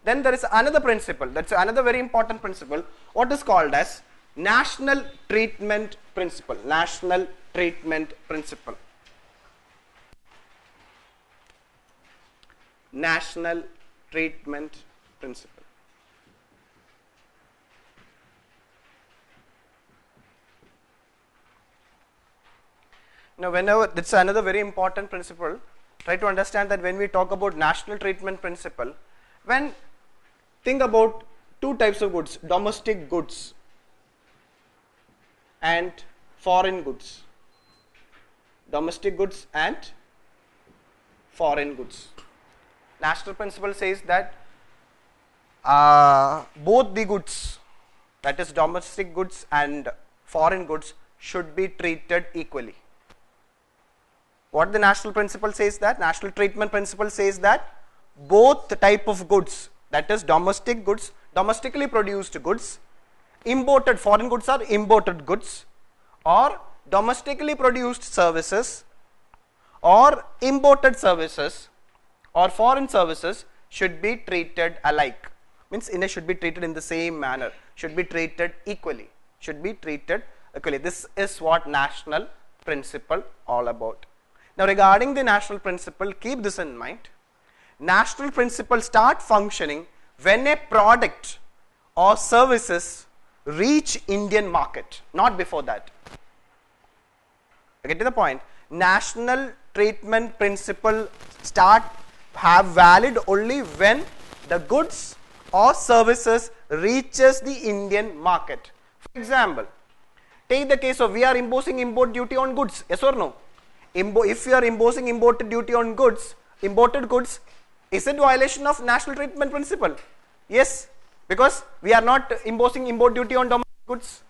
Then there is another principle, that's another very important principle, what is called as national treatment principle. National treatment principle. National treatment principle. Now, whenever, that's another very important principle, try to understand that when we talk about national treatment principle, when think about two types of goods, domestic goods and foreign goods. Domestic goods and foreign goods. National principle says that both the goods, that is domestic goods and foreign goods, should be treated equally. What the national principle says that? National treatment principle says that both the type of goods, that is domestic goods, domestically produced goods, imported, foreign goods are imported goods, or domestically produced services, or imported services, or foreign services should be treated alike. Means India should be treated in the same manner, should be treated equally, should be treated equally. This is what national principle all about. Now, regarding the national principle, keep this in mind. National principle start functioning when a product or services reach Indian market, not before that. Get to the point. National treatment principle have valid only when the goods or services reaches the Indian market. For example, take the case of we are imposing import duty on goods, yes or no? If you are imposing import duty on goods, imported goods, is it violation of national treatment principle? Yes, because we are not imposing import duty on domestic goods.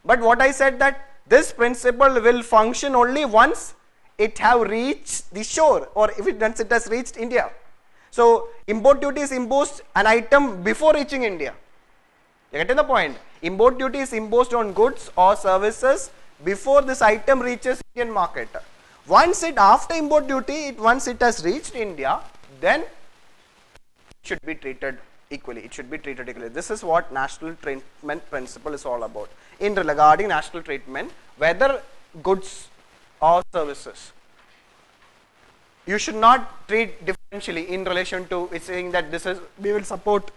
But what I said that this principle will function only once it have reached the shore, or if once it has reached India. So import duty is imposed an item before reaching India. You get to the point? Import duty is imposed on goods or services before this item reaches Indian market. Once it, after import duty, once it has reached India, then it should be treated equally. It should be treated equally. This is what national treatment principle is all about. In regarding national treatment, whether goods or services, you should not treat differentially in relation to it's saying that this is we will support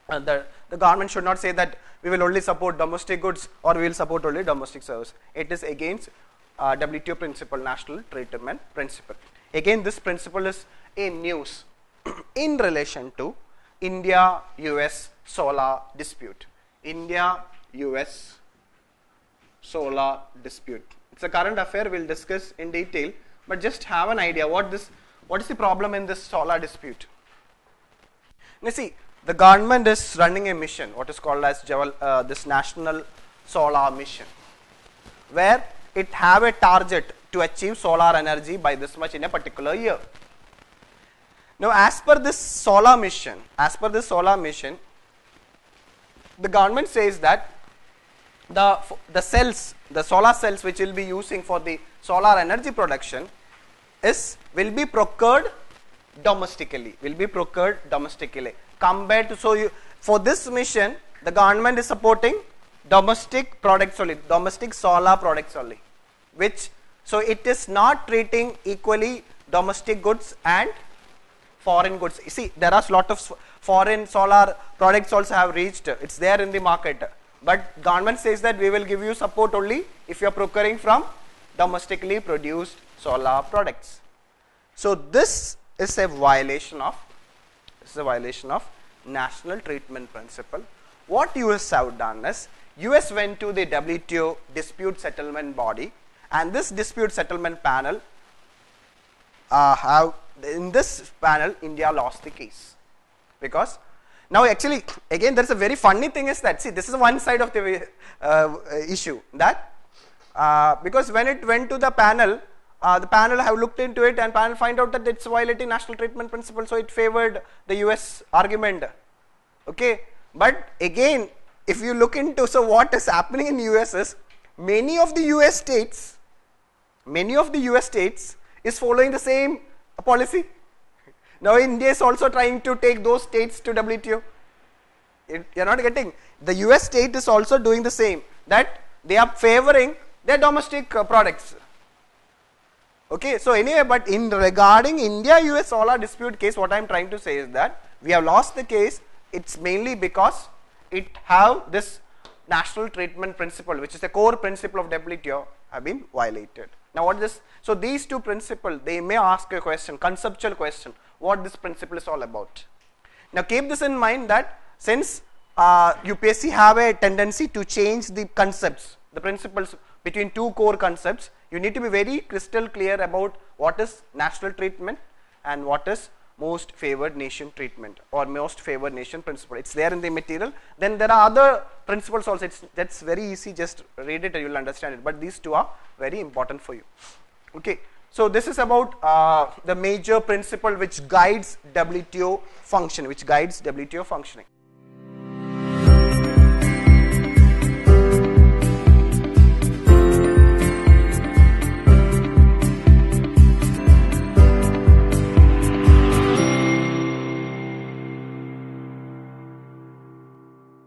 the government should not say that we will only support domestic goods or we will support only domestic service. It is against WTO principle, national treatment principle. Again, this principle is in news in relation to India-US solar dispute. India-US solar dispute. It's a current affair, we'll discuss in detail, but just have an idea what is the problem in this solar dispute. Now see, the government is running a mission, what is called as this national solar mission, where it have a target to achieve solar energy by this much in a particular year. Now, as per this solar mission, the government says that the solar cells which will be using for the solar energy production will be procured domestically. Compared to for this mission, the government is supporting domestic products only, domestic solar products only, so it is not treating equally domestic goods and foreign goods. You see, there are a lot of foreign solar products also have reached, it's there in the market, but government says that we will give you support only if you are procuring from domestically produced solar products. So this is a violation of national treatment principle. What US have done is, US went to the WTO dispute settlement body, and this dispute settlement panel in this panel India lost the case, because now actually again there is a very funny thing is that, see, this is one side of the issue, that because when it went to the panel have looked into it and panel find out that it's violating national treatment principle, so it favored the US argument. Okay, but again if you look into, so what is happening in US is many of the US states is following the same policy. Now India is also trying to take those states to WTO. You're not getting. The US state is also doing the same, that they are favoring their domestic products. Okay, so anyway, but in regarding India US all our dispute case, what I am trying to say is that we have lost the case. It's mainly because it have this national treatment principle, which is the core principle of WTO, have been violated. Now what is this? So these two principles, they may ask a question, conceptual question, what this principle is all about. Now keep this in mind that since UPSC have a tendency to change the concepts, the principles between two core concepts, you need to be very crystal clear about what is national treatment and what is most favored nation treatment or most favored nation principle. It's there in the material. Then there are other principles also. That's very easy, just read it and you will understand it, but these two are very important for you. Okay, so this is about the major principle which guides WTO function, which guides WTO functioning.